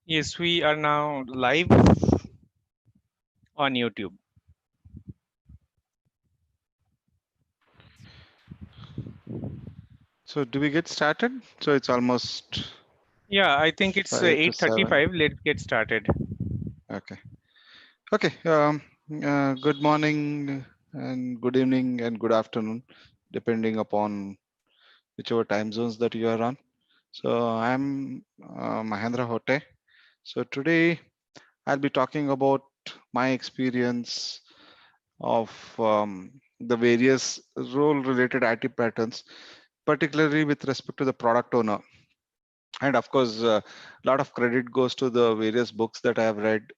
Yes, we are now live on YouTube. So do we get started? So it's almost Yeah, I think it's 5 to 7. 8:35. Let's get started. Okay. Okay. Good morning and good evening and good afternoon, depending upon whichever time zones that you are on. So I'm Mahendra Hote. So today I'll be talking about my experience of the various role-related IT patterns, particularly with respect to the product owner. And of course, a lot of credit goes to the various books that I have read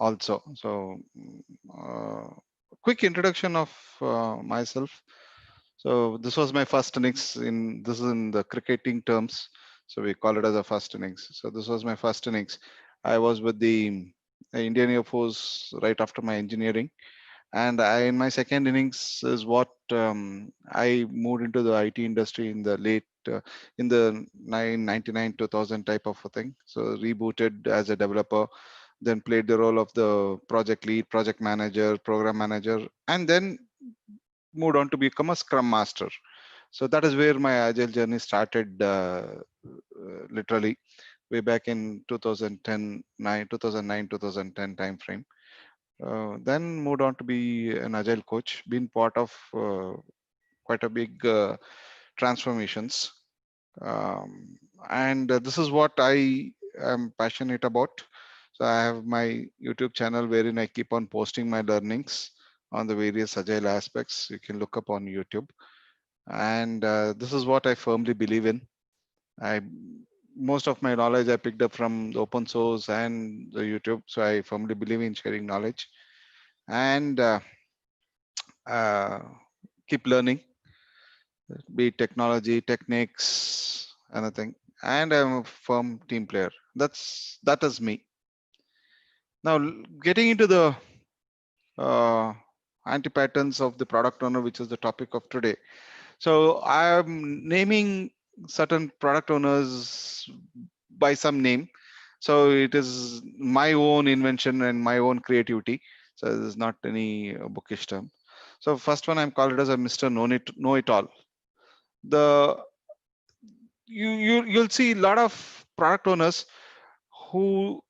also. So, quick introduction of myself. So this was my first innings in this is in the cricketing terms. So we call it as a first innings. So this was my first innings. I was with the Indian Air Force right after my engineering, and in my second innings is what I moved into the IT industry in the late in the 999 2000 type of a thing. So rebooted as a developer, then played the role of the project lead, project manager, program manager, and then moved on to become a scrum master. So that is where my agile journey started, literally way back in 2010 9 2009 2010 time frame. Then moved on to be an agile coach, been part of quite a big transformations. And this is what I am passionate about. So I have my YouTube channel wherein I keep on posting my learnings on the various agile aspects. You can look up on YouTube. And this is what I firmly believe in. I Most of my knowledge I picked up from the open source and the YouTube. So I firmly believe in sharing knowledge and uh, keep learning, be it technology, techniques, anything. And I'm a firm team player. That is me. Now, getting into the uh, anti patterns of the product owner, which is the topic of today. So I'm naming certain product owners by some name. So it is my own invention and my own creativity. So this is not any bookish term. So first one I'm called it as a Mr. Know It All. The you'll see a lot of product owners who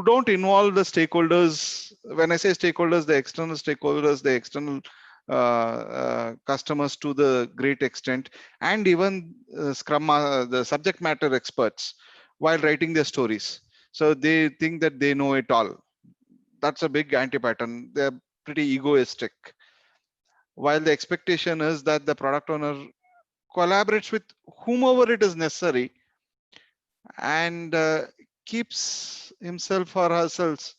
don't involve the stakeholders. When I say stakeholders, the external stakeholders, the external customers to the great extent, and even the subject matter experts while writing their stories. So they think that they know it all. That's a big anti-pattern. They're pretty egoistic. While the expectation is that the product owner collaborates with whomever it is necessary and keeps himself or herself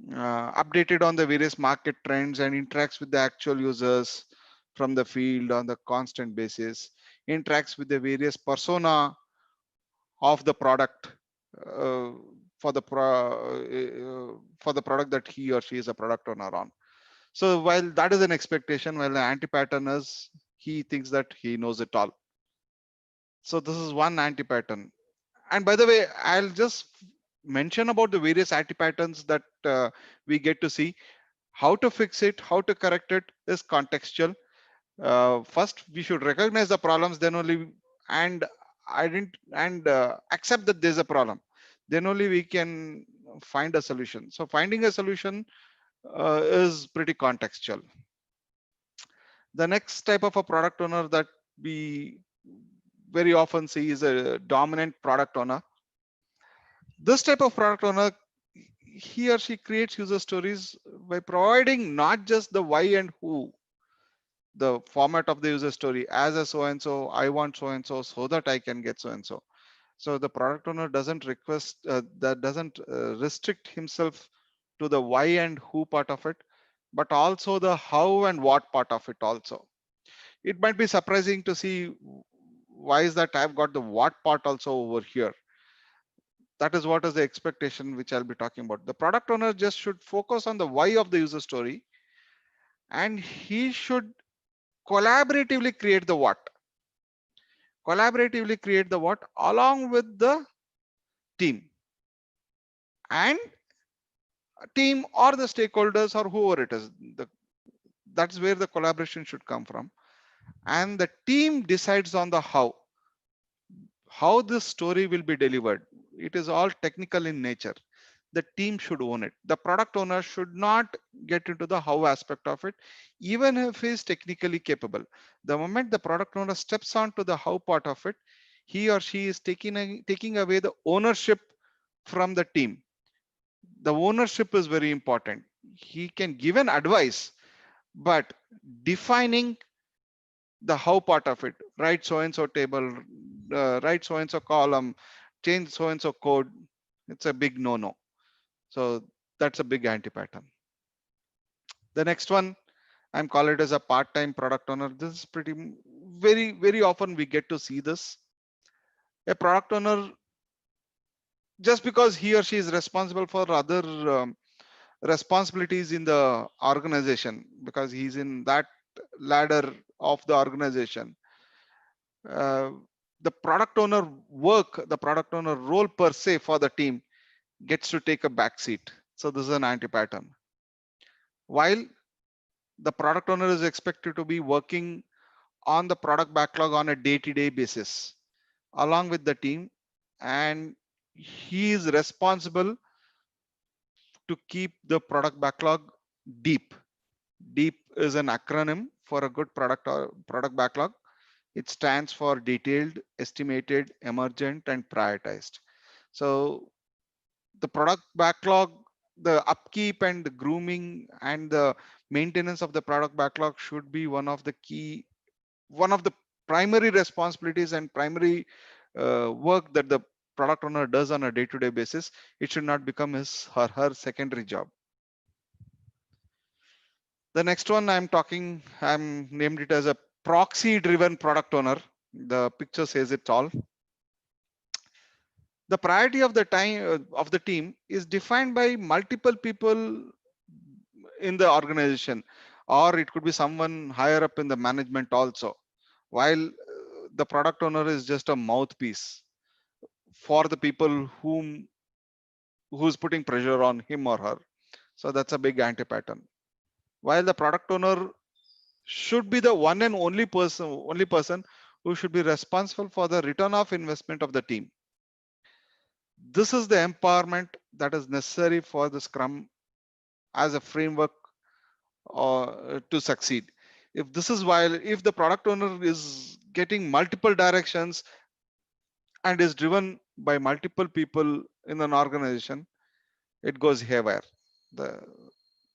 updated on the various market trends and interacts with the actual users from the field on the constant basis, interacts with the various persona of the product uh, for for the product that he or she is a product owner on. So while that is an expectation, while the anti-pattern is he thinks that he knows it all. So this is one anti-pattern. And by the way, I'll just mention about the various anti-patterns that we get to see. How to fix it, how to correct it is contextual. First, we should recognize the problems, then only and accept that there's a problem. Then only we can find a solution. So finding a solution is pretty contextual. The next type of a product owner that we very often see is a dominant product owner. This type of product owner, he or she creates user stories by providing not just the why and who, the format of the user story as a so and so, I want so and so so that I can get so and so. So the product owner doesn't restrict himself to the why and who part of it, but also the how and what part of it also. It might be surprising to see why is that I've got the what part also over here. That is what is the expectation which I'll be talking about. The product owner just should focus on the why of the user story, and he should collaboratively create the what. Collaboratively create the what along with the team, and team or the stakeholders or whoever it is. That's where the collaboration should come from. And the team decides on the how this story will be delivered. It is all technical in nature. The team should own it. The product owner should not get into the how aspect of it, even if he is technically capable. The moment the product owner steps onto the how part of it, he or she is taking away the ownership from the team. The ownership is very important. He can give an advice, but defining the how part of it, write so and so table, write so and so column, change so and so code, it's a big no. So that's a big anti-pattern. The next one, I'm call it as a part-time product owner. This is very often we get to see this. A product owner, just because he or she is responsible for other responsibilities in the organization, because he's in that ladder of the organization, uh, the product owner the product owner role per se for the team gets to take a back seat. So this is an anti-pattern. While the product owner is expected to be working on the product backlog on a day-to-day basis along with the team, and he is responsible to keep the product backlog deep. Deep is an acronym for a good product backlog. It stands for detailed, estimated, emergent, and prioritized. So the product backlog, the upkeep and the grooming and the maintenance of the product backlog should be one of the primary responsibilities and primary work that the product owner does on a day-to-day basis. It should not become his or her secondary job. The next one I'm named it as a proxy driven product owner. The picture says it all. The priority of the team is defined by multiple people in the organization, or it could be someone higher up in the management also, while the product owner is just a mouthpiece for the people who's putting pressure on him or her. So that's a big anti-pattern. While the product owner should be the one and only person who should be responsible for the return of investment of the team. This is the empowerment that is necessary for the Scrum as a framework to succeed. If the product owner is getting multiple directions and is driven by multiple people in an organization, it goes haywire.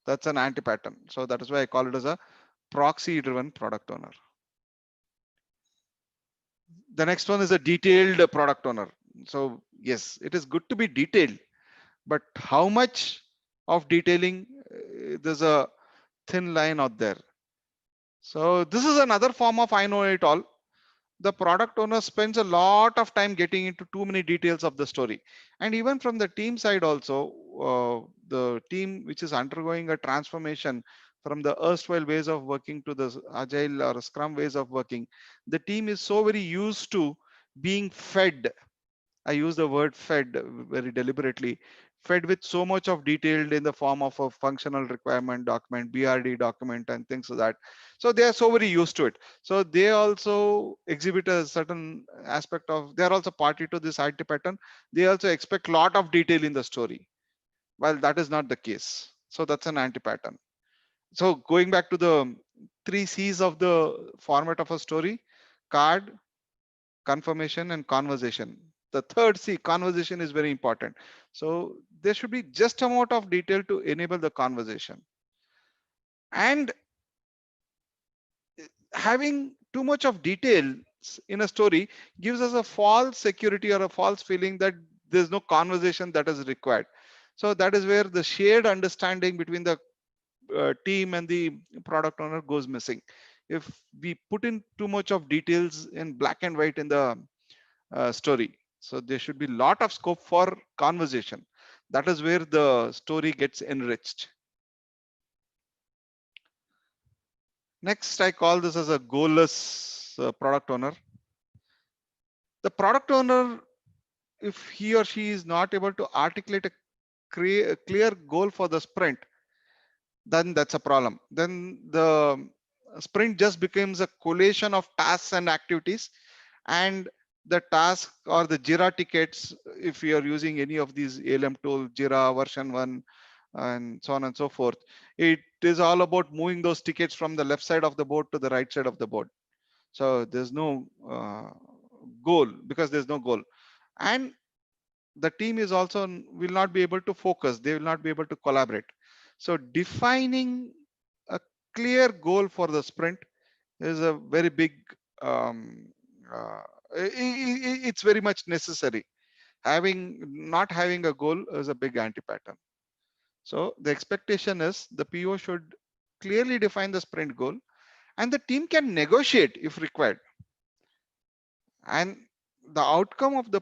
That's an anti-pattern. So that is why I call it as a proxy-driven product owner. The next one is a detailed product owner. So yes, it is good to be detailed, but how much of detailing, there's a thin line out there. So this is another form of I know it all. The product owner spends a lot of time getting into too many details of the story. And even from the team side also, the team which is undergoing a transformation from the erstwhile ways of working to the agile or scrum ways of working, the team is so very used to being fed. I use the word fed very deliberately, fed with so much of detailed in the form of a functional requirement document, BRD document, and things like that. So they are so very used to it. So they also exhibit a certain aspect of, they are also party to this IT pattern. They also expect a lot of detail in the story, while that is not the case. So that's an anti-pattern. So going back to the 3 C's of the format of a story: card, confirmation, and conversation. The third C, conversation, is very important. So there should be just amount of detail to enable the conversation. And having too much of details in a story gives us a false security or a false feeling that there's no conversation that is required. So that is where the shared understanding between the team and the product owner goes missing. If we put in too much of details in black and white in the story, so there should be a lot of scope for conversation. That is where the story gets enriched. Next, I call this as a goalless product owner. The product owner if he or she is not able to articulate a clear goal for the sprint, then that's a problem. Then the sprint just becomes a collation of tasks and activities, and the task or the Jira tickets, if you are using any of these ALM tools, Jira version 1 and so on and so forth, it is all about moving those tickets from the left side of the board to the right side of the board. So there's no goal, because there's no goal. And the team is also will not be able to focus, they will not be able to collaborate. So defining a clear goal for the sprint is a very big um, uh, it's very much necessary. Not having a goal is a big anti-pattern. So the expectation is the PO should clearly define the sprint goal, and the team can negotiate if required. And the outcome of the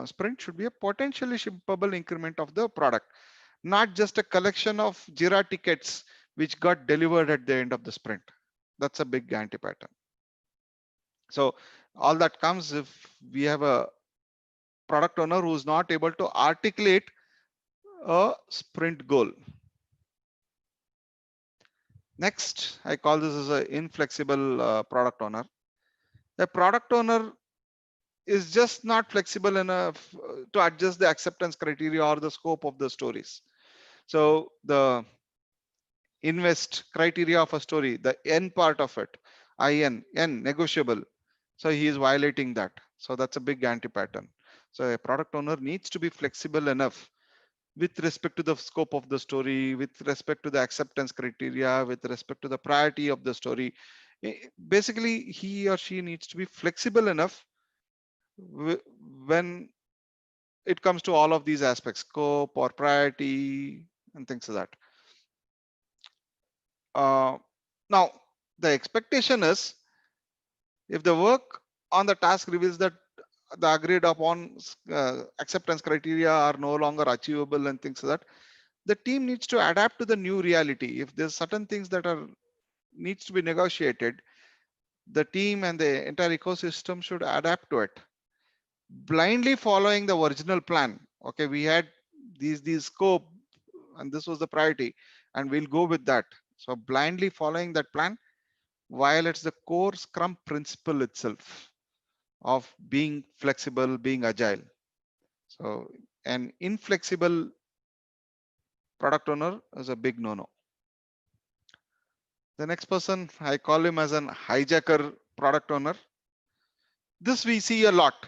sprint should be a potentially shippable increment of the product, not just a collection of Jira tickets which got delivered at the end of the sprint. That's a big anti-pattern. So all that comes if we have a product owner who is not able to articulate a sprint goal. Next, I call this as an inflexible product owner. A product owner is just not flexible enough to adjust the acceptance criteria or the scope of the stories. So the invest criteria of a story, the N part of it, N negotiable. So he is violating that. So that's a big anti-pattern. So a product owner needs to be flexible enough with respect to the scope of the story, with respect to the acceptance criteria, with respect to the priority of the story. Basically, he or she needs to be flexible enough when it comes to all of these aspects, scope or priority and things like that. Now, the expectation is if the work on the task reveals that the agreed upon acceptance criteria are no longer achievable and things like that, the team needs to adapt to the new reality. If there's certain things that are needs to be negotiated, the team and the entire ecosystem should adapt to it. Blindly following the original plan. Okay, we had these scope and this was the priority and we'll go with that. So blindly following that plan violates the core Scrum principle itself of being flexible, being agile. So an inflexible product owner is a big no-no. The next person, I call him as an hijacker product owner. This we see a lot.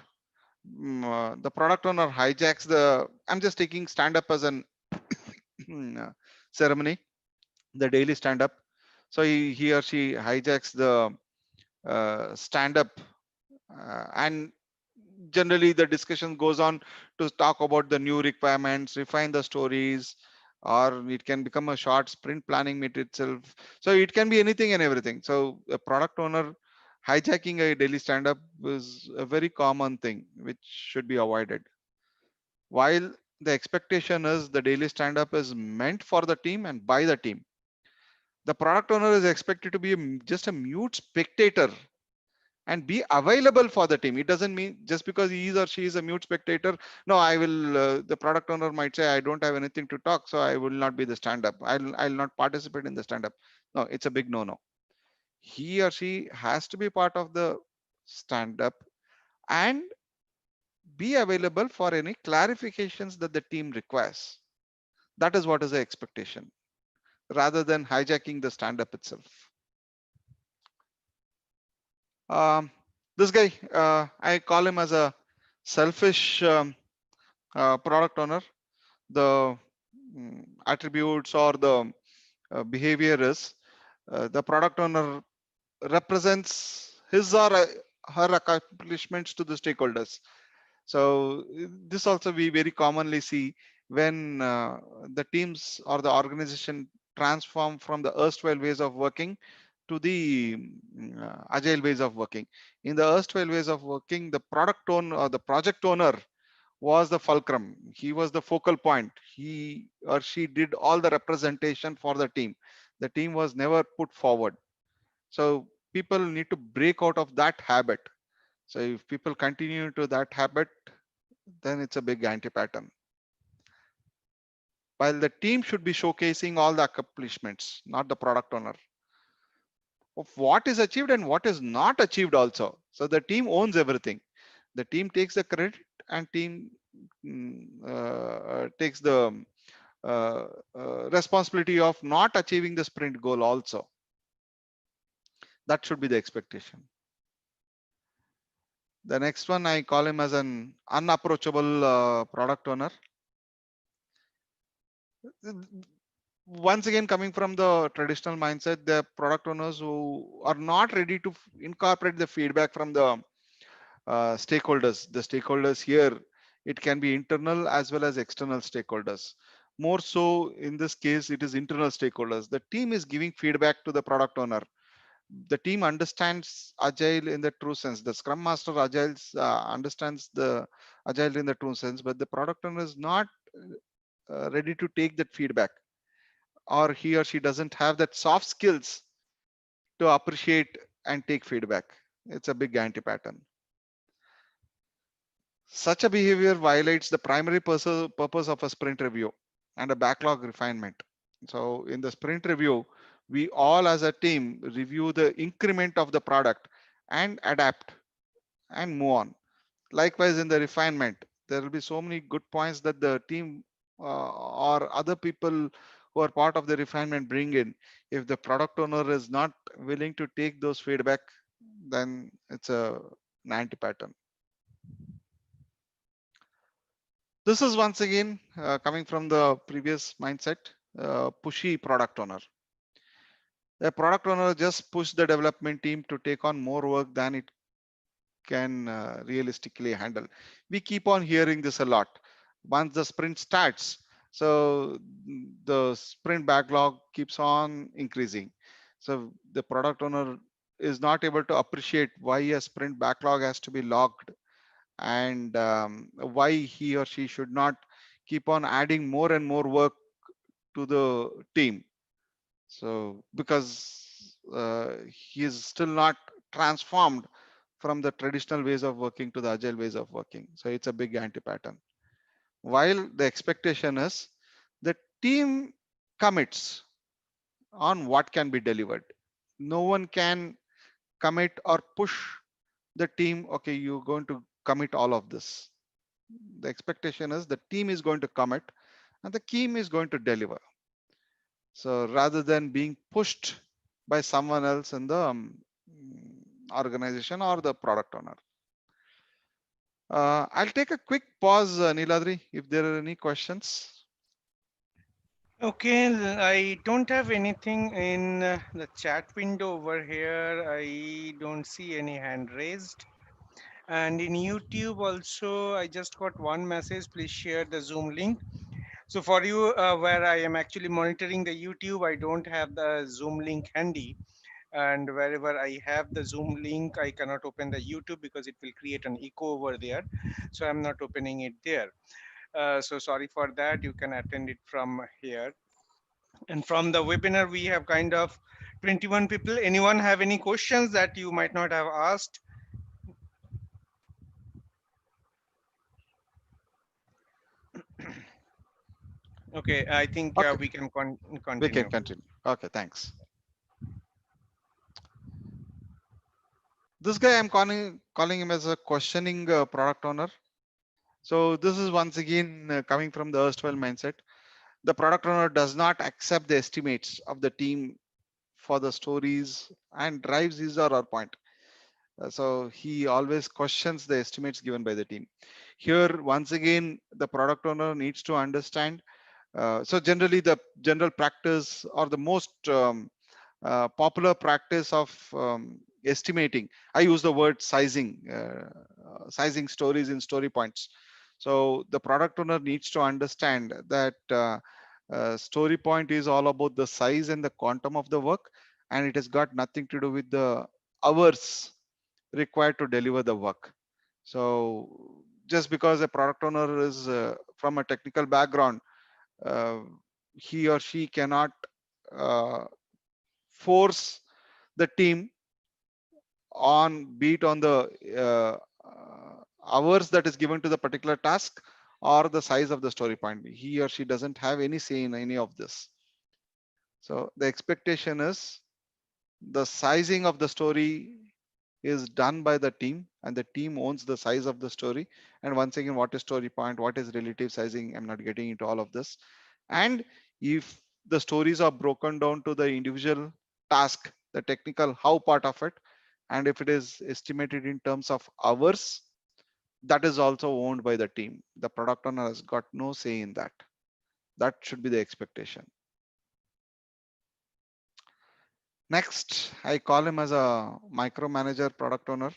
The product owner hijacks the, I'm just taking stand up as an ceremony, the daily stand up. So he or she hijacks the stand up and generally the discussion goes on to talk about the new requirements, refine the stories, or it can become a short sprint planning meet itself. So it can be anything and everything. So a product owner hijacking a daily stand-up is a very common thing which should be avoided. While the expectation is the daily stand-up is meant for the team and by the team, the product owner is expected to be just a mute spectator and be available for the team. It doesn't mean just because he is or she is a mute spectator, no, I will, the product owner might say, I don't have anything to talk, so I will not be the stand-up. I'll not participate in the stand-up. No, it's a big no-no. He or she has to be part of the stand-up and be available for any clarifications that the team requires. That is what is the expectation, rather than hijacking the stand-up itself. This guy, I call him as a selfish product owner. The attributes or the behavior is the product owner represents his or her accomplishments to the stakeholders. So this also we very commonly see when the teams or the organization transform from the erstwhile ways of working to the agile ways of working. In the erstwhile ways of working, the product owner or the project owner was the fulcrum. He was the focal point. He or she did all the representation for the team. The team was never put forward. So people need to break out of that habit. So if people continue to that habit, then it's a big anti-pattern. While the team should be showcasing all the accomplishments, not the product owner, of what is achieved and what is not achieved also. So the team owns everything. The team takes the credit and team takes the responsibility of not achieving the sprint goal also. That should be the expectation. The next one, I call him as an unapproachable product owner. Once again, coming from the traditional mindset, the product owners who are not ready to incorporate the feedback from the stakeholders. The stakeholders here, it can be internal as well as external stakeholders. More so in this case, it is internal stakeholders. The team is giving feedback to the product owner. The team understands agile in the true sense. The scrum master agile understands the agile in the true sense, but the product owner is not ready to take that feedback, or he or she doesn't have that soft skills to appreciate and take feedback. It's a big anti-pattern. Such a behavior violates the primary purpose of a sprint review and a backlog refinement. So in the sprint review, we all as a team review the increment of the product and adapt and move on. Likewise, in the refinement, there will be so many good points that the team or other people who are part of the refinement bring in. If the product owner is not willing to take those feedback, then it's an anti-pattern. This is once again coming from the previous mindset, pushy product owner. The product owner just push the development team to take on more work than it can realistically handle. We keep on hearing this a lot. Once the sprint starts, so the sprint backlog keeps on increasing. So the product owner is not able to appreciate why a sprint backlog has to be logged, and why he or she should not keep on adding more and more work to the team. So because he is still not transformed from the traditional ways of working to the agile ways of working. So it's a big anti-pattern. While the expectation is the team commits on what can be delivered. No one can commit or push the team, okay, you're going to commit all of this. The expectation is the team is going to commit and the team is going to deliver. So rather than being pushed by someone else in the organization or the product owner. I'll take a quick pause, Niladri, if there are any questions. Okay, I don't have anything in the chat window over here. I don't see any hand raised. And in YouTube also, I just got one message. Please share the Zoom link. So for you, where I am actually monitoring the YouTube, I don't have the Zoom link handy. And wherever I have the Zoom link, I cannot open the YouTube because it will create an echo over there. So I'm not opening it there. So sorry for that. You can attend it from here. And from the webinar, we have kind of 21 people. Anyone have any questions that you might not have asked? Okay, I think Okay, we can continue. we can continue. Okay, thanks. This guy, I'm calling him as a questioning product owner. So this is once again coming from the erstwhile mindset. The product owner does not accept the estimates of the team for the stories and drives his or her point. So he always questions the estimates given by the team. Here, once again, the product owner needs to understand. So generally, the general practice or the most popular practice of estimating, I use the word sizing, sizing stories in story points. So the product owner needs to understand that story point is all about the size and the quantum of the work, and it has got nothing to do with the hours required to deliver the work. So just because a product owner is from a technical background, uh, he or she cannot uh, force the team on beat on the hours that is given to the particular task or the size of the story point. He or she doesn't have any say in any of this. So the expectation is the sizing of the story is done by the team, and the team owns the size of the story. And once again, what is story point, what is relative sizing, I'm not getting into all of this. And if the stories are broken down to the individual task, the technical how part of it, and if it is estimated in terms of hours, that is also owned by the team. The product owner has got no say in that. That should be the expectation. Next, I call him as a micromanager product owner.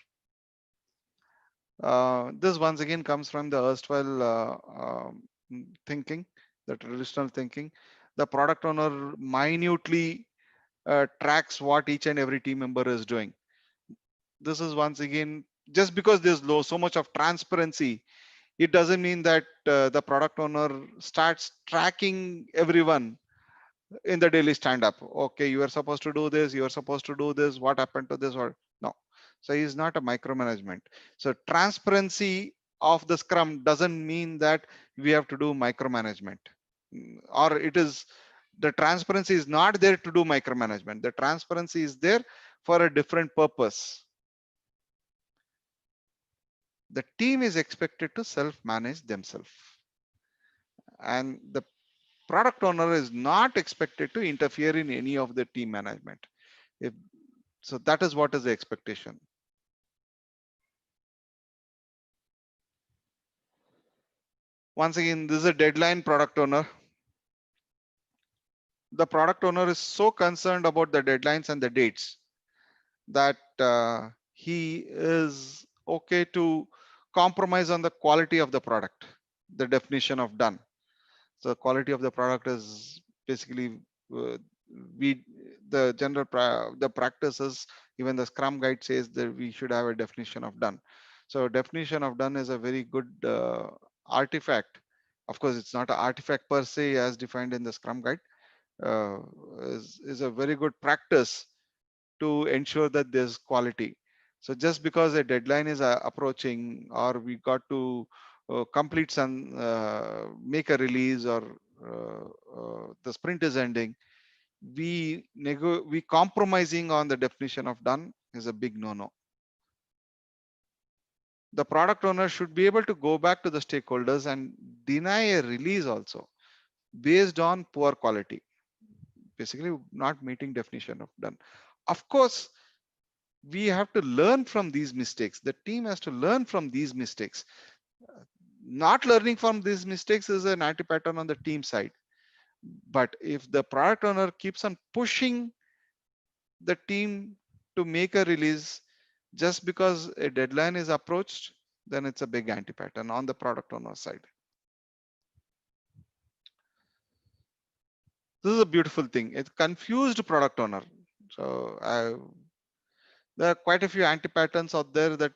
This once again comes from the erstwhile thinking, the traditional thinking. The product owner minutely tracks what each and every team member is doing. This is once again, just because there's so much of transparency, it doesn't mean that the product owner starts tracking everyone in the daily stand up. Okay, you are supposed to do this, you are supposed to do this, what happened to this, or no. So he's not a micromanagement. So transparency of the scrum doesn't mean that we have to do micromanagement. Or it is, the transparency is not there to do micromanagement. The transparency is there for a different purpose. The team is expected to self manage themselves, and the product owner is not expected to interfere in any of the team management. If so, that is what is the expectation. Once again, this is a deadline product owner. The product owner is so concerned about the deadlines and the dates that he is okay to compromise on the quality of the product, the definition of done. So quality of the product is basically uh, we the the practices, even the Scrum guide says that we should have a definition of done. So definition of done is a very good artifact. Of course, it's not an artifact per se as defined in the Scrum guide. Uh, is a very good practice to ensure that there's quality. So just because a deadline is approaching, or we got to complete some, make a release, or the sprint is ending, we compromising on the definition of done is a big no-no. The product owner should be able to go back to the stakeholders and deny a release also based on poor quality, basically not meeting definition of done. Of course, we have to learn from these mistakes. The team has to learn from these mistakes. Not learning from these mistakes is an anti-pattern on the team side. But if the product owner keeps on pushing the team to make a release just because a deadline is approached, then it's a big anti-pattern on the product owner side. This is a beautiful thing. It's confused product owner. So there are quite a few anti-patterns out there that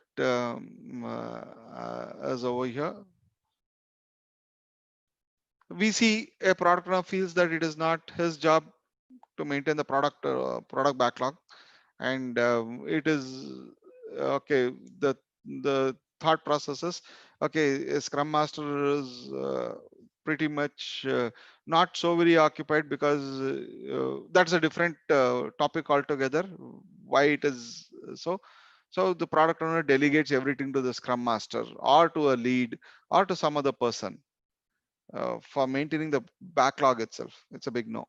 is over here. We see a product owner feels that it is not his job to maintain the product backlog, and it is okay. The thought process is okay. A Scrum Master is pretty much not so very occupied, because that's a different topic altogether. Why it is so? So the product owner delegates everything to the Scrum Master, or to a lead, or to some other person for maintaining the backlog itself. It's a big no.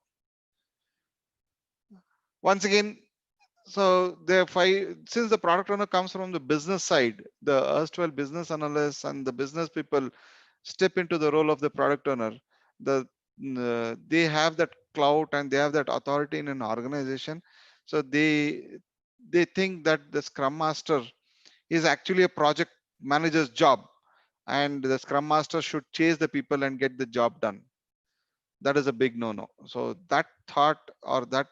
Once again, so since the product owner comes from the business side, the erstwhile business analysts and the business people step into the role of the product owner. They have that clout and they have that authority in an organization. So they think that the Scrum Master is actually a project manager's job, and the Scrum Master should chase the people and get the job done. That is a big no-no. So that thought, or that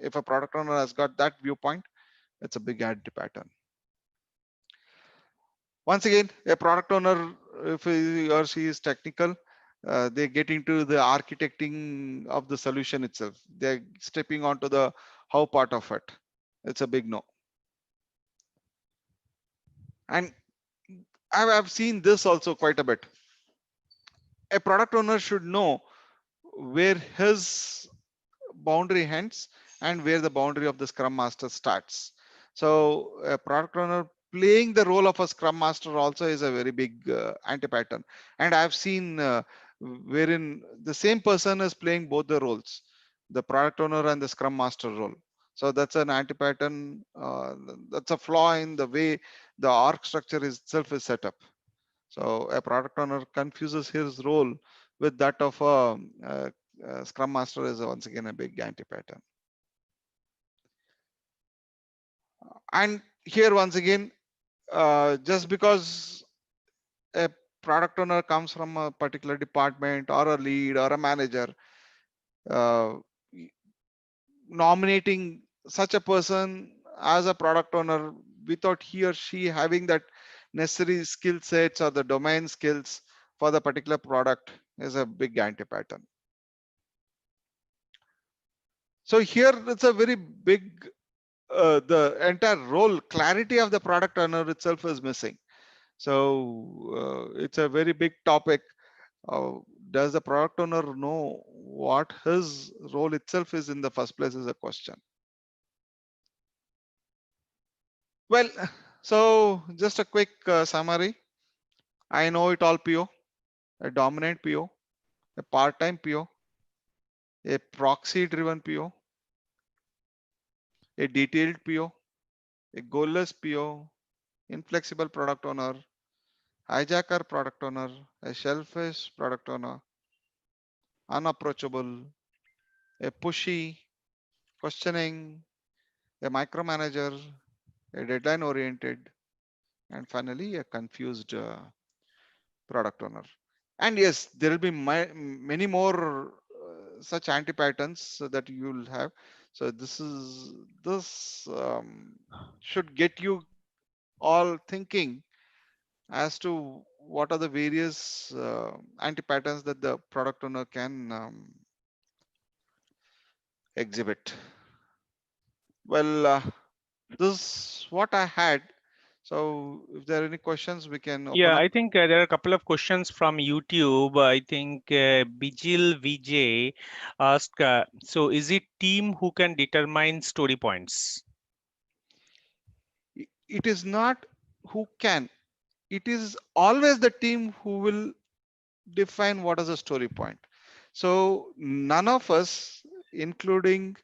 if a product owner has got that viewpoint, it's a big anti-pattern. Once again, a product owner, if he or she is technical, they get into the architecting of the solution itself. They're stepping onto the how part of it. It's a big no. And I've seen this also quite a bit. A product owner should know where his boundary ends and where the boundary of the scrum master starts. So a product owner playing the role of a scrum master also is a very big anti-pattern. And I've seen wherein the same person is playing both the roles, the product owner and the scrum master role. So that's an anti-pattern. That's a flaw in the way the org structure itself is set up. So a product owner confuses his role with that of a scrum master is once again a big anti-pattern. And here once again, just because a product owner comes from a particular department or a lead or a manager, uh, nominating such a person as a product owner without he or she having that necessary skill sets or the domain skills for the particular product is a big anti-pattern. So here it's a very big, the entire role clarity of the product owner itself is missing. So it's a very big topic. Does the product owner know what his role itself is in the first place is a question. Well, so just a quick summary. I know it all PO, a dominant PO, a part-time PO, a proxy-driven PO, a detailed PO, a goalless PO, inflexible product owner, hijacker product owner, a shellfish product owner, unapproachable, a pushy, questioning, a micromanager, a deadline oriented, and finally a confused product owner. And yes, there will be many more such anti-patterns that you will have. So this should get you all thinking as to what are the various anti-patterns that the product owner can exhibit. Well, this is what I had. So if there are any questions, we can open Yeah, up. I think there are a couple of questions from YouTube. I think Bijil VJ asked, so is it team who can determine story points? It is not who can, it is always the team who will define what is a story point. So none of us, including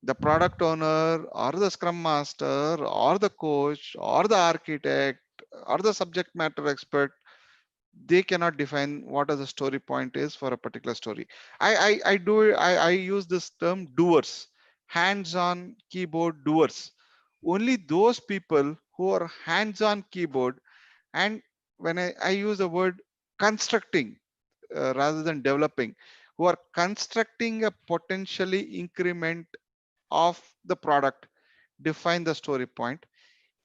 the product owner or the scrum master or the coach or the architect or the subject matter expert, they cannot define what a story point is for a particular story. I use this term doers, hands-on keyboard doers. Only those people who are hands-on keyboard, and when I use the word constructing rather than developing, who are constructing a potentially increment of the product, define the story point,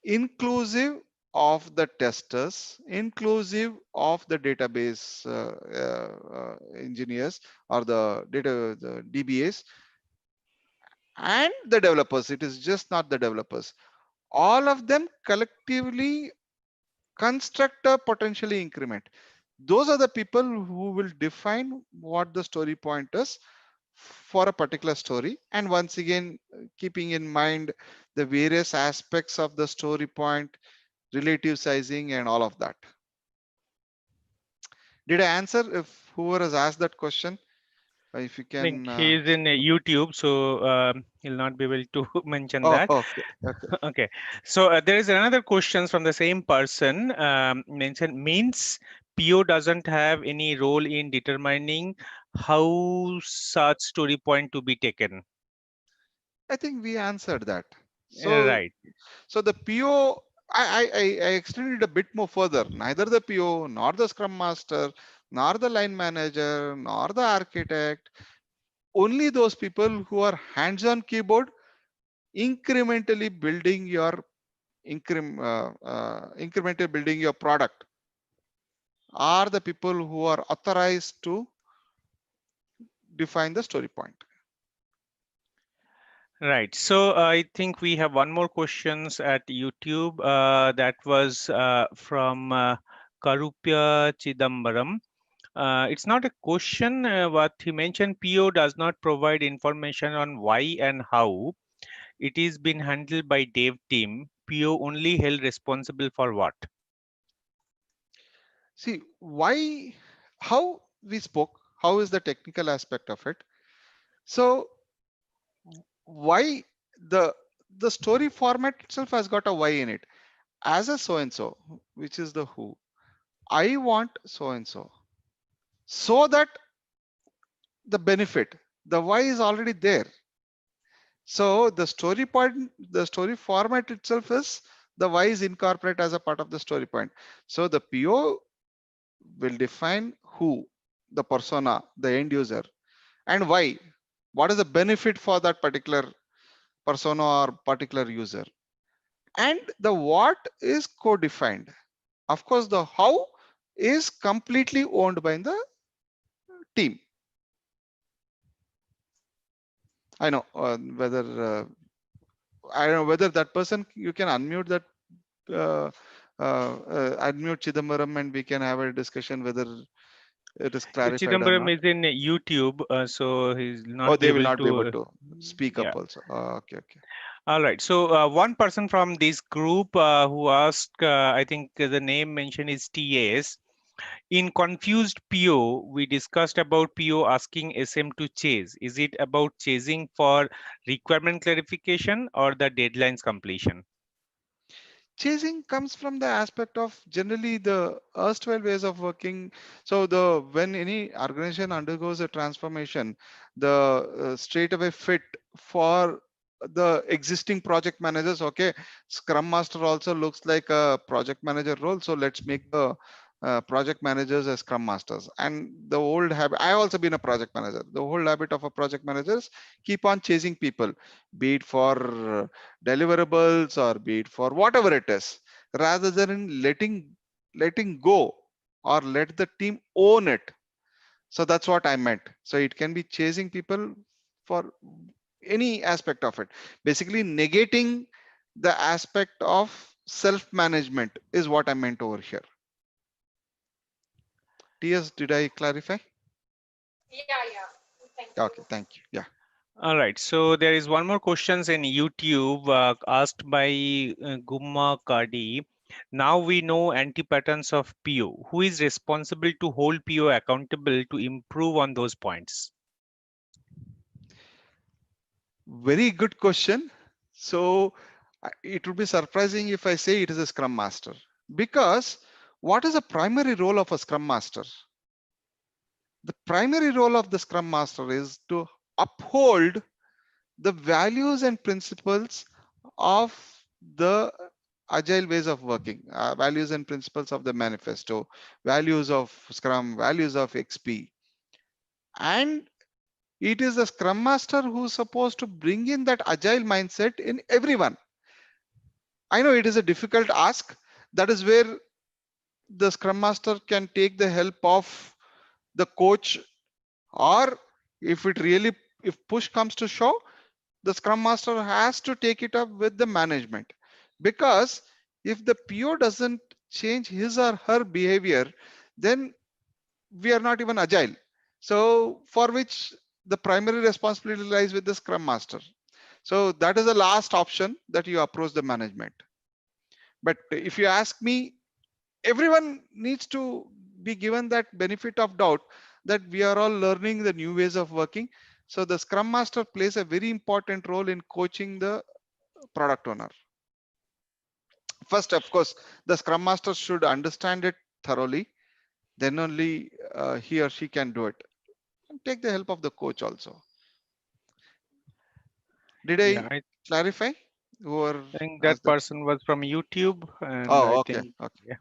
inclusive of the testers, inclusive of the database engineers or the DBAs and the developers. It is just not the developers. All of them collectively construct a potentially increment. Those are the people who will define what the story point is for a particular story. And once again, keeping in mind the various aspects of the story point, relative sizing and all of that. Did I answer? If whoever has asked that question, if you I think can. he is in YouTube, so he'll not be able to mention Oh, that. okay. Okay. Okay, so there is another question from the same person. Mentioned means PO doesn't have any role in determining how such story point to be taken. I think we answered that. So, Right. so the PO, I extended a bit more further. Neither the PO, nor the Scrum Master, nor the line manager, nor the architect, only those people who are hands-on keyboard, incrementally building your incremental building your product, are the people who are authorized to define the story point. Right. So I think we have one more questions at YouTube. That was from Karupya Chidambaram. It's not a question. What he mentioned, PO does not provide information on why and how it is been handled by dev team. PO only held responsible for what? See, why, how we spoke, how is the technical aspect of it? So why the the story format itself has got a why in it. As a so and so, which is the who, I want so and so, so that the benefit, the why is already there. So the story point, the story format itself is the why is incorporated as a part of the story point. So the PO will define who, the persona, the end user, and why. What is the benefit for that particular persona or particular user? And the what is co-defined. Of course, the how is completely owned by the team. I know whether I don't know whether that person, you can unmute that uh, unmute Chidambaram and we can have a discussion whether it is clarified or Chidambaram not. is in YouTube, so he's Oh, not be they will able not be able to. to speak Yeah. up also. Okay, okay. All right. So one person from this group who asked, I think the name mentioned is TAS. In confused PO, we discussed about PO asking SM to chase. Is it about chasing for requirement clarification or the deadlines completion? Chasing comes from the aspect of generally the erstwhile ways of working. So the when any organization undergoes a transformation, the straight away fit for the existing project managers. Okay, Scrum Master also looks like a project manager role. So let's make the project managers as Scrum Masters. And the old habit, I also been a project manager. The whole habit of a project manager is keep on chasing people, be it for deliverables or be it for whatever it is, rather than letting go or let the team own it. So that's what I meant. So it can be chasing people for any aspect of it, basically negating the aspect of self management is what I meant over here. TS, did I clarify? Okay, thank you. Yeah. All right. So there is one more questions in YouTube asked by Gumma Kadi. Now we know anti-patterns of PO. Who is responsible to hold PO accountable to improve on those points? Very good question. So it would be surprising if I say it is a Scrum Master, because what is the primary role of a Scrum Master? The primary role of the Scrum Master is to uphold the values and principles of the agile ways of working, values and principles of the manifesto, values of Scrum, values of XP. And it is the Scrum Master who's supposed to bring in that agile mindset in everyone. I know it is a difficult ask. That is where the Scrum Master can take the help of the coach, or if it really, if push comes to shove, the Scrum Master has to take it up with the management. Because if the PO doesn't change his or her behavior, then we are not even agile. So for which the primary responsibility lies with the Scrum Master. So that is the last option, that you approach the management. But if you ask me, everyone needs to be given that benefit of doubt that we are all learning the new ways of working. So the Scrum Master plays a very important role in coaching the product owner. First, of course, the Scrum Master should understand it thoroughly. Then only he or she can do it. And take the help of the coach also. Did Yeah, I I clarify? Whoever think has that that? person was from YouTube, and I Oh, okay. think, Okay. yeah.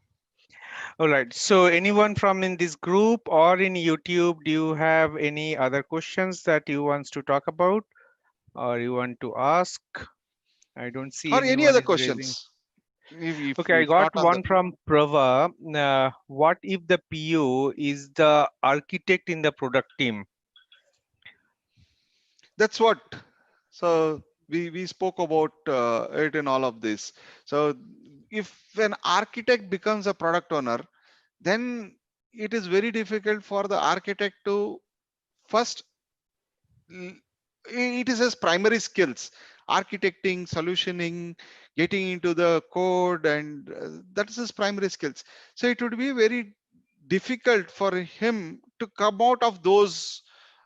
All right. So anyone from in this group or in YouTube, do you have any other questions that you wants to talk about or you want to ask? I don't see Or any anyone other is raising. questions? Okay, I If got not on the, one from Prava. What if the PO is the architect in the product team? that's what. So We spoke about it in all of this. So if an architect becomes a product owner, then it is very difficult for the architect to first l- it is his primary skills, architecting, solutioning, getting into the code, and that is his primary skills. So it would be very difficult for him to come out of those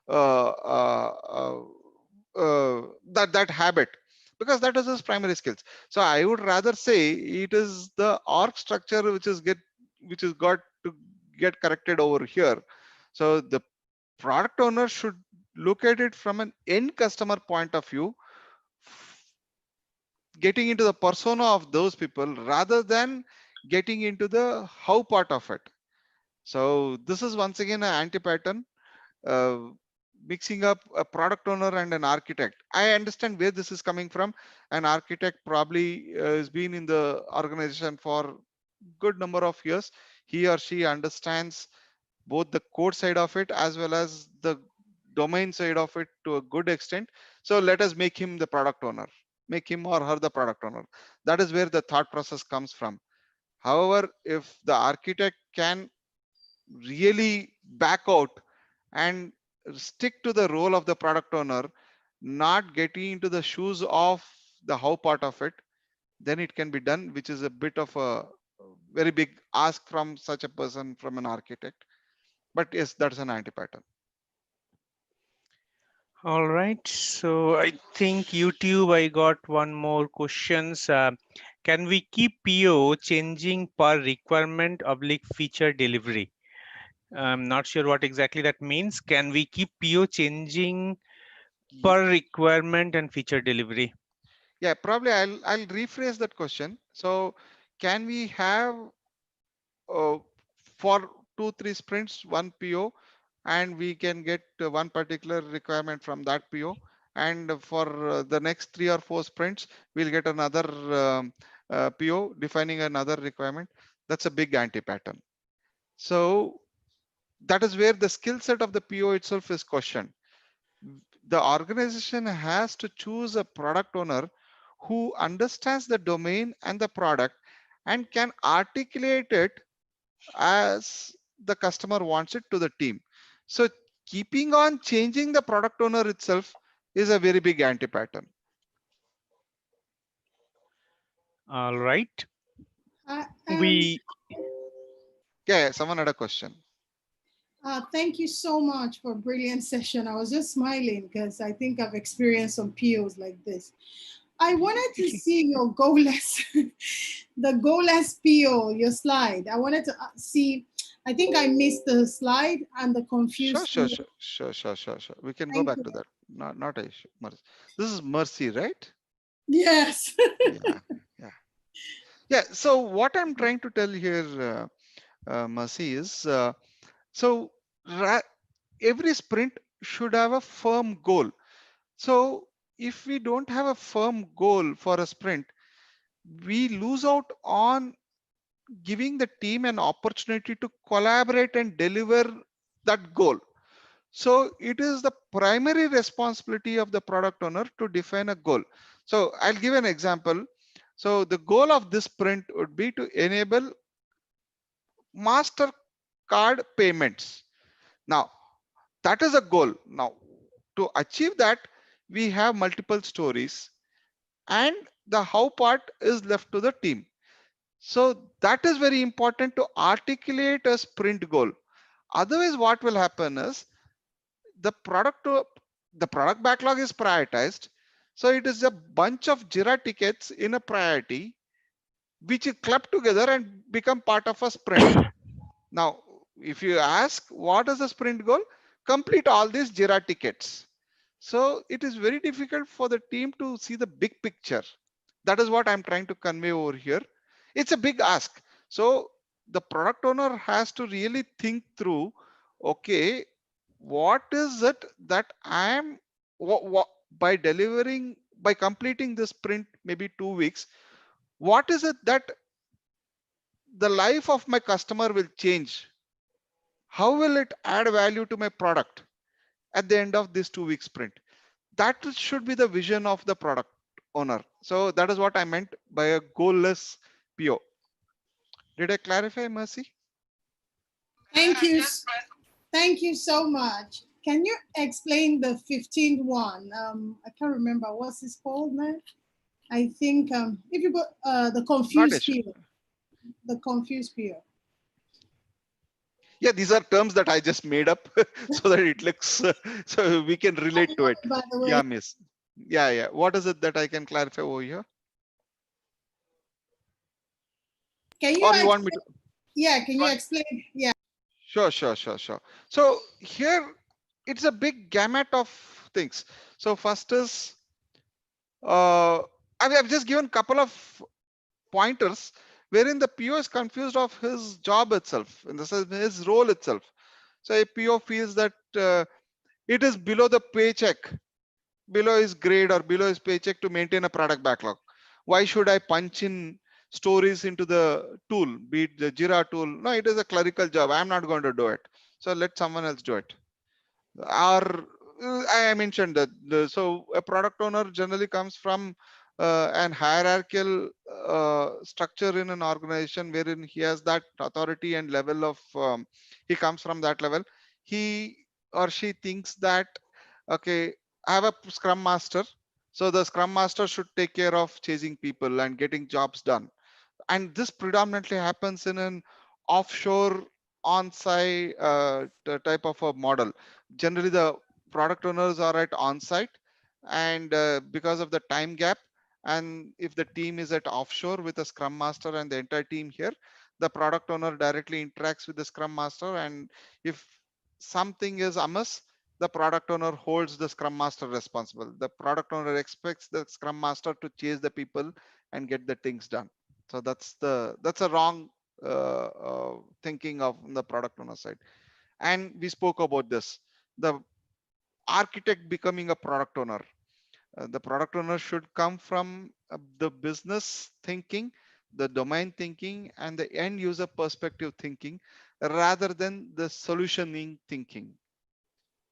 uh, uh, uh, that habit, because that is his primary skills. So I would rather say it is the org structure which is got to get corrected over here. So the product owner should look at it from an end customer point of view, getting into the persona of those people rather than getting into the how part of it. So this is once again an anti-pattern, uh, mixing up a product owner and an architect. I understand where this is coming from. An architect probably has been in the organization for good number of years. He or she understands both the code side of it as well as the domain side of it to a good extent. So let us make him the product owner, make him or her the product owner. That is where the thought process comes from. However, if the architect can really back out and stick to the role of the product owner, not getting into the shoes of the how part of it, then it can be done, which is a bit of a very big ask from such a person, from an architect. But yes, that's an anti-pattern. All right. So I think YouTube, I got one more questions. Can we keep PO changing per requirement oblique feature delivery? I'm not sure what exactly that means. Can we keep PO changing per requirement and feature delivery? Yeah, probably I'll rephrase that question. So can we have for 2-3 sprints one PO, and we can get one particular requirement from that PO, and for the next 3 or 4 sprints we'll get another PO defining another requirement? That's a big anti-pattern. So that is where the skill set of the PO itself is questioned. The organization has to choose a product owner who understands the domain and the product and can articulate it as the customer wants it to the team. So keeping on changing the product owner itself is a very big anti-pattern. All right. Uh, um, We Yeah, someone had a question. Thank you so much for a brilliant session. I was just smiling because I think I've experienced some POs like this. I wanted to see your goalless, the goalless PO, your slide. I wanted to see, I think I missed the slide and the Sure, confused sure, PO. sure, sure, sure, sure, sure. We can go Thank back you. to that. Not a issue. This is Mercy, right? Yes. Yeah, yeah, yeah. So what I'm trying to tell here, Mercy, is so ra every sprint should have a firm goal. So if we don't have a firm goal for a sprint, we lose out on giving the team an opportunity to collaborate and deliver that goal. So it is the primary responsibility of the product owner to define a goal. So I'll give an example. So the goal of this sprint would be to enable master card payments. Now that is a goal. Now to achieve that, we have multiple stories, and the how part is left to the team. So that is very important to articulate a sprint goal. Otherwise, what will happen is the product backlog is prioritized. So it is a bunch of Jira tickets in a priority, which is clubbed together and become part of a sprint. Now, if you ask what is the sprint goal, complete all these Jira tickets. So it is very difficult for the team to see the big picture. That is what I'm trying to convey over here. It's a big ask. So the product owner has to really think through, okay, what is it that I am by delivering, by completing this sprint, maybe 2 weeks, what is it that the life of my customer will change? How will it add value to my product at the end of this 2 week sprint? that should be the vision of the product owner. So that is what I meant by a goalless PO. Did I clarify, Mercy? Thank you. Thank you so much. Can you explain the 15th one? I can't remember what's this called now. I think if you go the confused Nadesh. PO, the confused PO. Yeah, these are terms that I just made up so that it looks so we can relate to it. By the way, Yeah, miss. Yeah. What is it that I can clarify over here? can you? Or you want me to? Yeah, can you explain? Yeah. Sure. So here it's a big gamut of things. So first is I've just given a couple of pointers wherein the PO is confused of his job itself, in the sense his role itself. So a PO feels that it is below the paycheck, below his grade or below his paycheck to maintain a product backlog. Why should I punch in stories into the tool, be it the Jira tool? No, it is a clerical job. I'm not going to do it. So let someone else do it. Or I mentioned that so a product owner generally comes from an hierarchical structure in an organization wherein he has that authority and level of he comes from that level. He or she thinks that okay, I have a scrum master, so the scrum master should take care of chasing people and getting jobs done. And this predominantly happens in an offshore on-site type of a model. Generally the product owners are at on-site, and because of the time gap, and if the team is at offshore with a scrum master and the entire team here, the product owner directly interacts with the scrum master, and if something is amiss, the product owner holds the scrum master responsible. The product owner expects the scrum master to chase the people and get the things done. So that's a wrong thinking of the product owner side. And we spoke about this, the architect becoming a product owner. The product owner should come from the business thinking, the domain thinking, and the end user perspective thinking, rather than the solutioning thinking.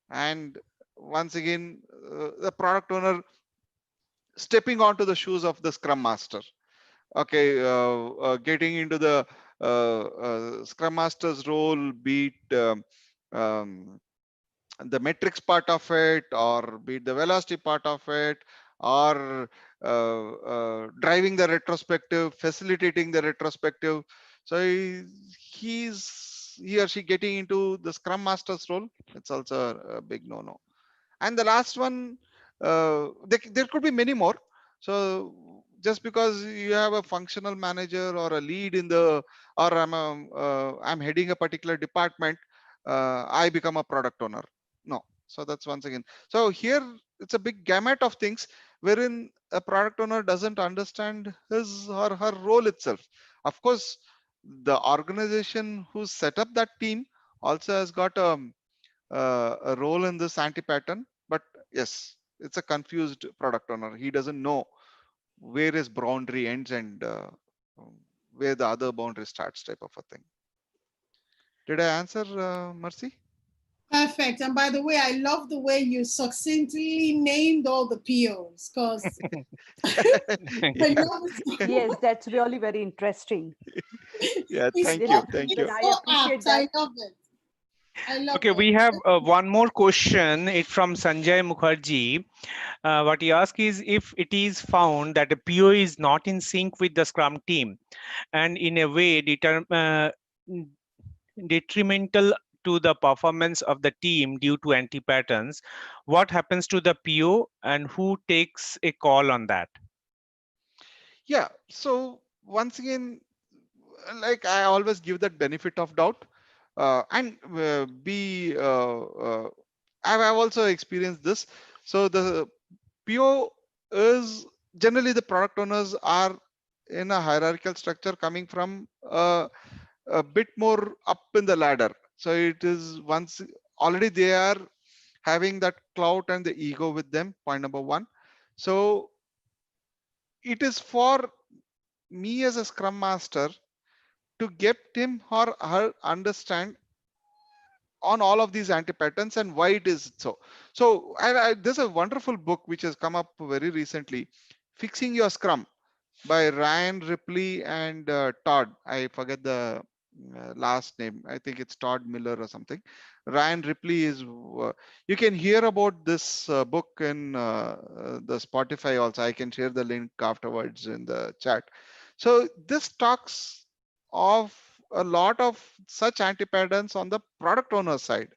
And once again, the product owner stepping onto the shoes of the scrum master. Okay, getting into the scrum master's role, be it the metrics part of it, or be it the velocity part of it, or driving the retrospective, facilitating the retrospective. So he or she getting into the scrum master's role, it's also a big no-no. And the last one, there could be many more. So just because you have a functional manager or a lead in the, or I'm heading a particular department, I become a product owner. No. So that's once again. So here it's a big gamut of things wherein a product owner doesn't understand his or her role itself. Of course, the organization who set up that team also has got a role in this anti-pattern, but yes, it's a confused product owner. He doesn't know where his boundary ends and where the other boundary starts, type of a thing. Did I answer, Mercy? Perfect. And by the way, I love the way you succinctly named all the POs because Yes, that's really very interesting. Yeah, thank You you. know, Thank even you. I so appreciate apt. I that. love it. I love Okay, it. we have one more question. It's from Sanjay Mukherjee. What he asks is if it is found that a PO is not in sync with the Scrum team and in a way detrimental to the performance of the team due to anti-patterns, what happens to the PO and who takes a call on that? Yeah. So once again, like I always give that benefit of doubt, and I've also experienced this. So the PO is generally the product owners are in a hierarchical structure coming from a bit more up in the ladder. So it is once already they are having that clout and the ego with them, point number one. So it is for me as a scrum master to get him or her understand on all of these anti-patterns and why it is so. So there's a wonderful book which has come up very recently, Fixing Your Scrum, by Ryan Ripley and Todd. I forget the last name. I think it's Todd Miller or something. Ryan Ripley is. You can hear about this book in the Spotify also. I can share the link afterwards in the chat. So this talks of a lot of such anti-patterns on the product owner side.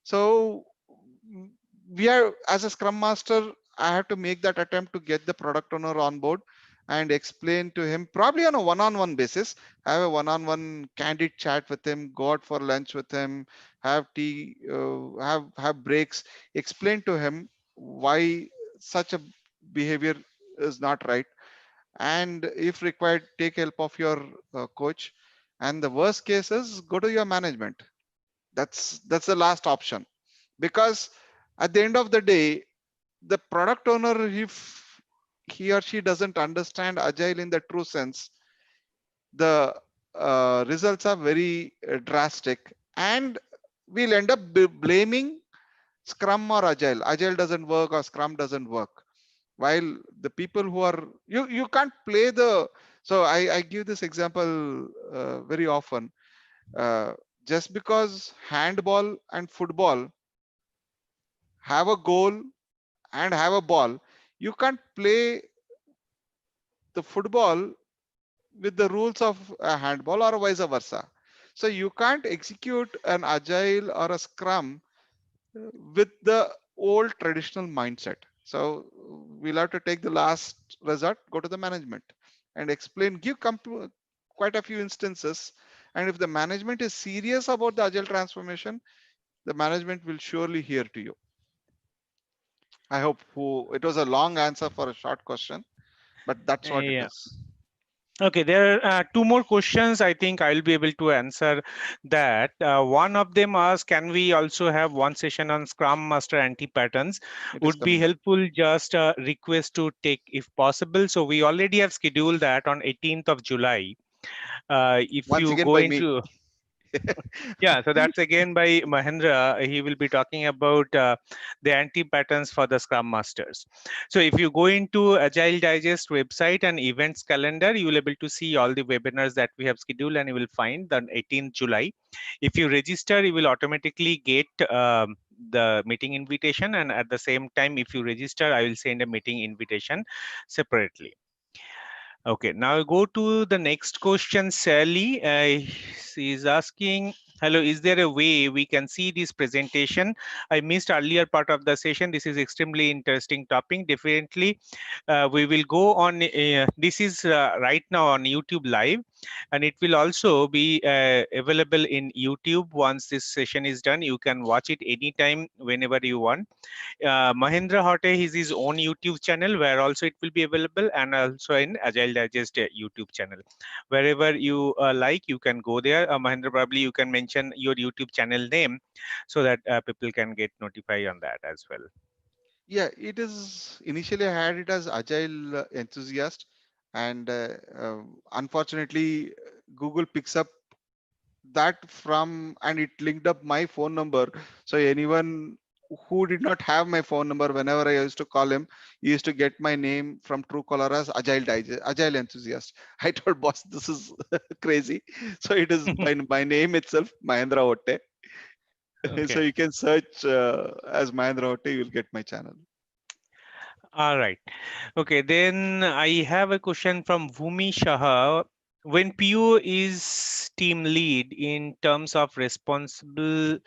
So we are, as a Scrum Master, I have to make that attempt to get the product owner on board and explain to him, probably on a one-on-one basis, have a one-on-one candid chat with him, go out for lunch with him, have tea, have breaks, explain to him why such a behavior is not right, and if required, take help of your coach. And the worst case is go to your management. That's the last option, because at the end of the day, the product owner, if he or she doesn't understand agile in the true sense, the results are very drastic, and we'll end up blaming Scrum or Agile. Agile doesn't work or Scrum doesn't work. While the people who are, you can't play the, so I give this example very often. Just because handball and football have a goal and have a ball, you can't play the football with the rules of a handball or vice versa. So you can't execute an agile or a scrum with the old traditional mindset. So we'll have to take the last resort, go to the management and explain, give quite a few instances. And if the management is serious about the agile transformation, the management will surely hear to you. I hope it was a long answer for a short question, but that's what it Yeah. is. Okay, there are two more questions. I think I'll be able to answer that. One of them asks, can we also have one session on Scrum Master anti-patterns? It is Would be coming up. helpful, just a request to take if possible. So we already have scheduled that on 18th of July. If Once you again go by me. into Yeah, so that's again by Mahendra. He will be talking about the anti-patterns for the Scrum Masters. So if you go into Agile Digest website and events calendar, you will able to see all the webinars that we have scheduled, and you will find the 18th July. If you register, you will automatically get the meeting invitation, and at the same time, if you register, I will send a meeting invitation separately. Okay, now go to the next question. Sally, she is asking, hello, is there a way we can see this presentation? I missed earlier part of the session. This is extremely interesting topic. Definitely, we will go on. This is right now on YouTube Live, and it will also be available in YouTube once this session is done. You can watch it anytime, whenever you want. Mahendra Hote is his own YouTube channel where also it will be available, and also in Agile Digest YouTube channel. Wherever you like, you can go there. Mahendra, probably you can mention your YouTube channel name so that people can get notified on that as well. Yeah, it is. Initially, I had it as Agile Enthusiast, and unfortunately, Google picks up that from, and it linked up my phone number. So anyone who did not have my phone number, whenever I used to call him, he used to get my name from Truecaller as Agile Enthusiast. I told boss, this is crazy. So it is by my name itself, Mahendra Otte. So Okay. you can search as Mahendra Otte, you'll get my channel. All right. Okay, then I have a question from Bhumi Shah. When PO is team lead in terms of responsible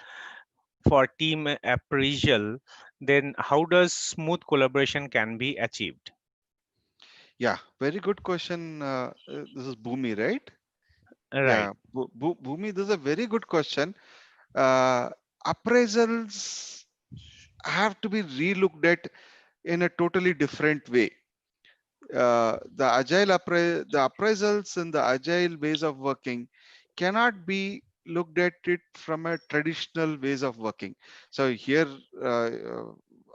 for team appraisal, then how does smooth collaboration can be achieved? Yeah, very good question. This is Bhumi, right? Right. Yeah, Bhumi, this is a very good question. Uh, Appraisals have to be relooked at in a totally different way. The appraisals and the agile ways of working cannot be looked at it from a traditional ways of working. So here, uh, uh,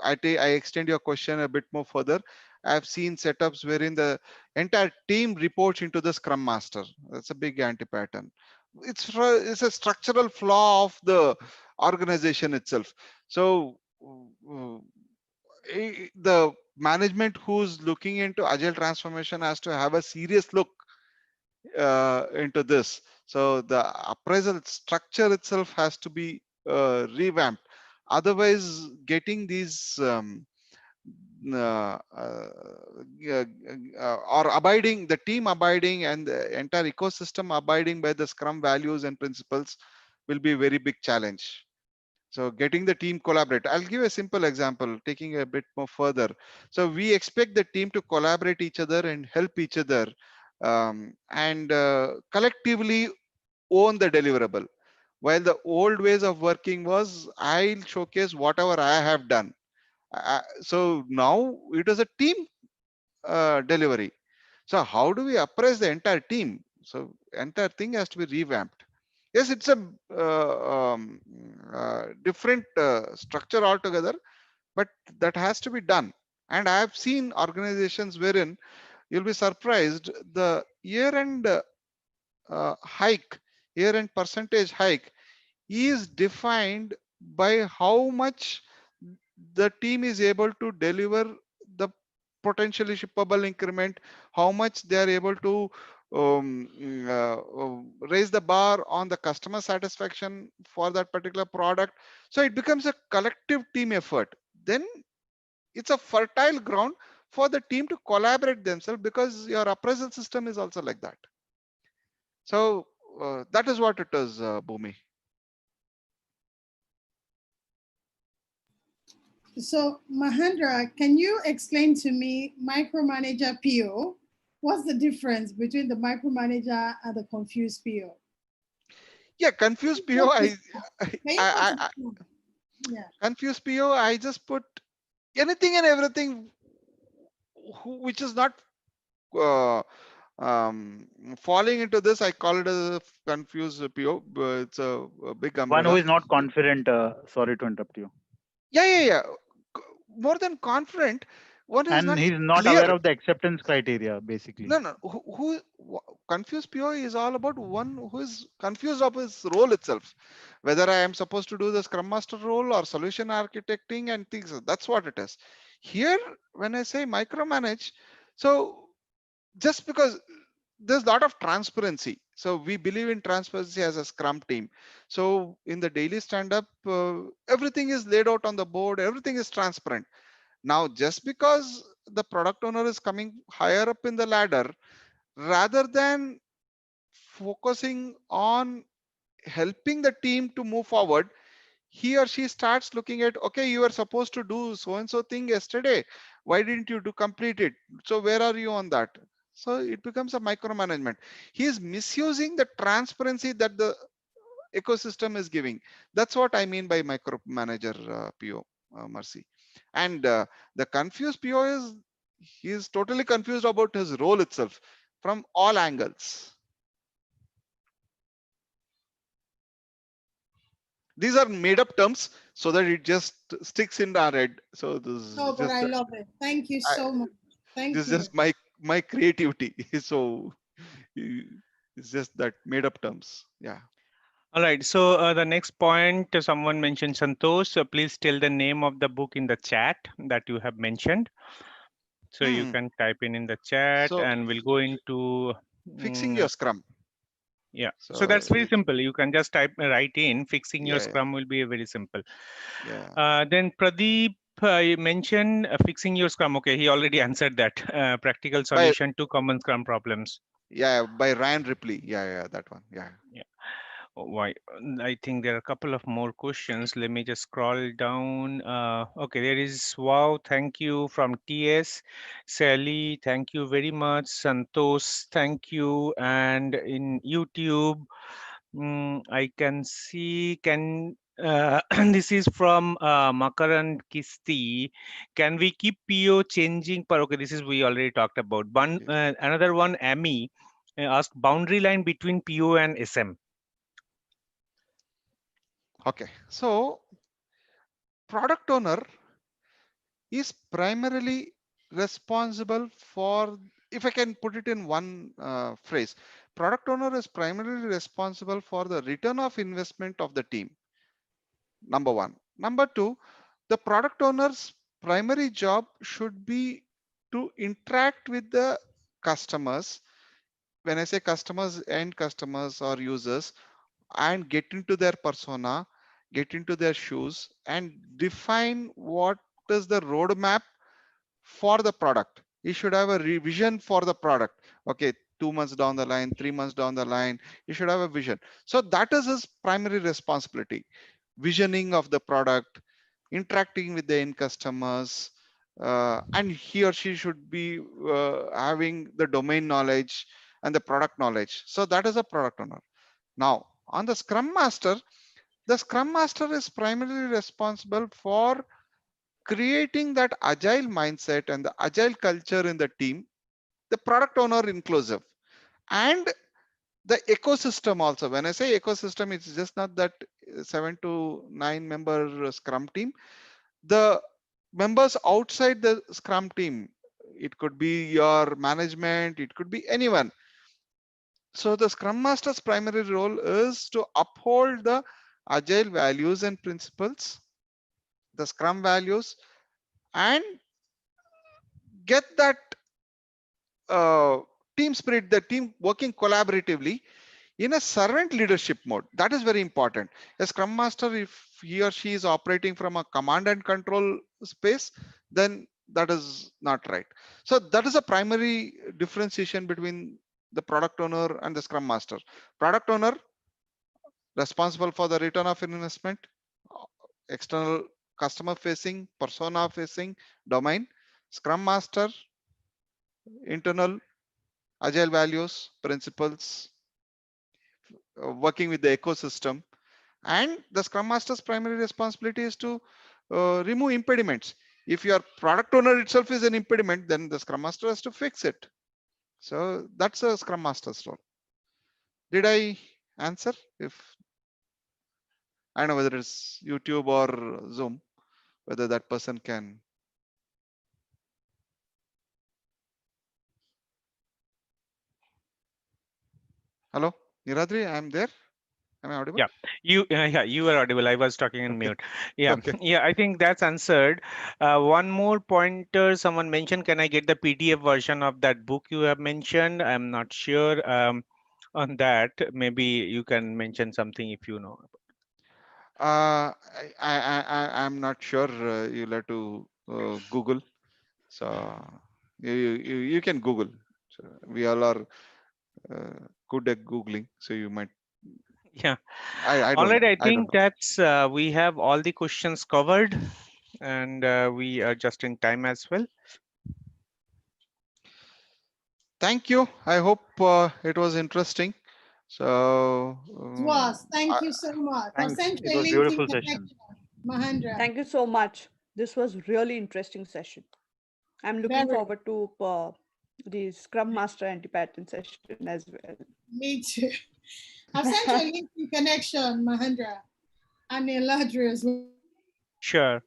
I extend your question a bit more further. I've seen setups wherein the entire team reports into the Scrum Master. That's a big anti-pattern. It's a structural flaw of the organization itself. So the management who's looking into agile transformation has to have a serious look into this. So the appraisal structure itself has to be revamped. Otherwise, getting these or abiding, the team abiding and the entire ecosystem abiding by the Scrum values and principles will be a very big challenge. So getting the team collaborate. I'll give a simple example, taking a bit more further. So we expect the team to collaborate each other and help each other and collectively own the deliverable. While the old ways of working was, I'll showcase whatever I have done. So now it is a team delivery. So how do we appraise the entire team? So entire thing has to be revamped. Yes, it's a different structure altogether, but that has to be done. And I have seen organizations wherein you'll be surprised, the year-end hike, year-end percentage hike is defined by how much the team is able to deliver the potentially shippable increment, how much they are able to raise the bar on the customer satisfaction for that particular product. So it becomes a collective team effort. Then it's a fertile ground for the team to collaborate themselves, because your appraisal system is also like that. So that is what it is, Bhumi. So Mahendra, can you explain to me micromanager PO? What's the difference between the micromanager and the confused PO? Yeah, confused PO. Yeah. Confused PO. I just put anything and everything which is not falling into this. I call it a confused PO. It's a big One who umbrella. is not confident. Sorry to interrupt you. Yeah. More than confident, one is And not he's not clear. aware of the acceptance criteria, basically. No. Confused PO is all about one who is confused of his role itself, whether I am supposed to do the Scrum Master role or solution architecting and things. That's what it is. Here, when I say micromanage, so just because there's a lot of transparency, so we believe in transparency as a Scrum team. So in the daily stand-up, everything is laid out on the board, everything is transparent. Now, just because the product owner is coming higher up in the ladder, rather than focusing on helping the team to move forward, he or she starts looking at, okay, you were supposed to do so and so thing yesterday, why didn't you do complete it? So where are you on that? So it becomes a micromanagement. He is misusing the transparency that the ecosystem is giving. That's what I mean by micromanager PO, Mercy. And the confused PO is, he is totally confused about his role itself from all angles. These are made up terms so that it just sticks in our head. So this is No, but just I love it. Thank you so much. Thank this is you. just my creativity. So it's just that made up terms. Yeah. All right. So the next point, someone mentioned Santosh. So please tell the name of the book in the chat that you have mentioned. So you can type in the chat, So and we'll go into fixing your Scrum. Yeah. So So that's very simple. You can just write in fixing your yeah, Scrum will be very simple. yeah. Then Pradeep, you mentioned fixing your Scrum. Okay, he already answered that. Practical By solution to common Scrum problems. by Ryan Ripley. Yeah, that one. Yeah. Why? I think there are a couple of more questions. Let me just scroll down. Okay, there is wow. Thank you from TS. Sally, thank you very much. Santosh, thank you. And in YouTube, I can see. Can this is from Makaran Kisti. Can we keep PO changing? Per okay, this is we already talked about. One another one. Amy asked boundary line between PO and SM. Okay. So product owner is primarily responsible for, if I can put it in one phrase, product owner is primarily responsible for the return of investment of the team. number one. Number two, the product owner's primary job should be to interact with the customers. When I say customers, end customers or users, and get into their persona, get into their shoes, and define what is the roadmap for the product. You should have a revision for the product. Okay, 2 months down the line, 3 months down the line, you should have a vision. So that is his primary responsibility. Visioning of the product, interacting with the end customers, and he or she should be having the domain knowledge and the product knowledge. So that is a product owner. Now, on the Scrum Master, the Scrum Master is primarily responsible for creating that agile mindset and the agile culture in the team, the product owner inclusive, and the ecosystem also. When I say ecosystem, it's just not that 7 to 9 member Scrum team. The members outside the Scrum team, it could be your management, it could be anyone. So the Scrum Master's primary role is to uphold the agile values and principles, the Scrum values, and get that team spirit, the team working collaboratively in a servant leadership mode. That is very important. A Scrum Master, if he or she is operating from a command and control space, then that is not right. So that is a primary differentiation between the product owner and the Scrum Master. Product owner responsible for the return of investment, external customer facing, persona facing domain. Scrum Master, internal agile values, principles, working with the ecosystem. And the Scrum Master's primary responsibility is to remove impediments. If your product owner itself is an impediment, then the Scrum Master has to fix it. So that's a Scrum Master's role. Did I answer? If I don't know whether it's YouTube or Zoom, whether that person can. Hello, Niradri, I'm there. Am I audible? Yeah, you were audible. I was talking in mute. Yeah, Okay. yeah, I think that's answered. One more pointer someone mentioned, can I get the PDF version of that book you have mentioned? I'm not sure on that. Maybe you can mention something if you know. I'm not sure. You'll have to Google. So you can Google. So we all are good at Googling. So you might. Yeah. I All don't right, know. I I don't think know. that's we have all the questions covered, and we are just in time as well. Thank you. I hope it was interesting. So It was. Thank you so much. I've Thanks. sent It you a was beautiful LinkedIn session. connection, Mahendra. Thank you so much. This was really interesting session. I'm looking Very. forward to the Scrum Master anti-pattern session as well. Me too. I've sent you a LinkedIn connection, Mahendra, and Eladri as well. Sure.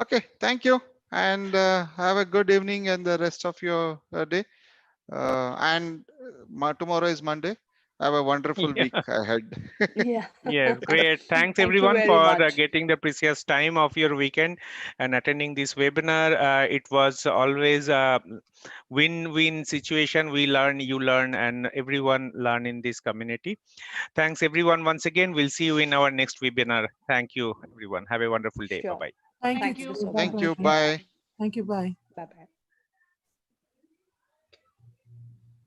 okay. Thank you, and have a good evening and the rest of your day. And tomorrow is Monday. Have a wonderful Yeah. week ahead. Yeah. Yes, great. Thanks Thank you everyone very for much. getting the precious time of your weekend and attending this webinar. It was always a win-win situation. We learn, you learn, and everyone learn in this community. Thanks everyone once again. We'll see you in our next webinar. Thank you everyone. Have a wonderful day. Sure. Bye-bye. Thank Thank you. you Too. so Thank much. you. Bye. Thank you. Bye. Bye bye.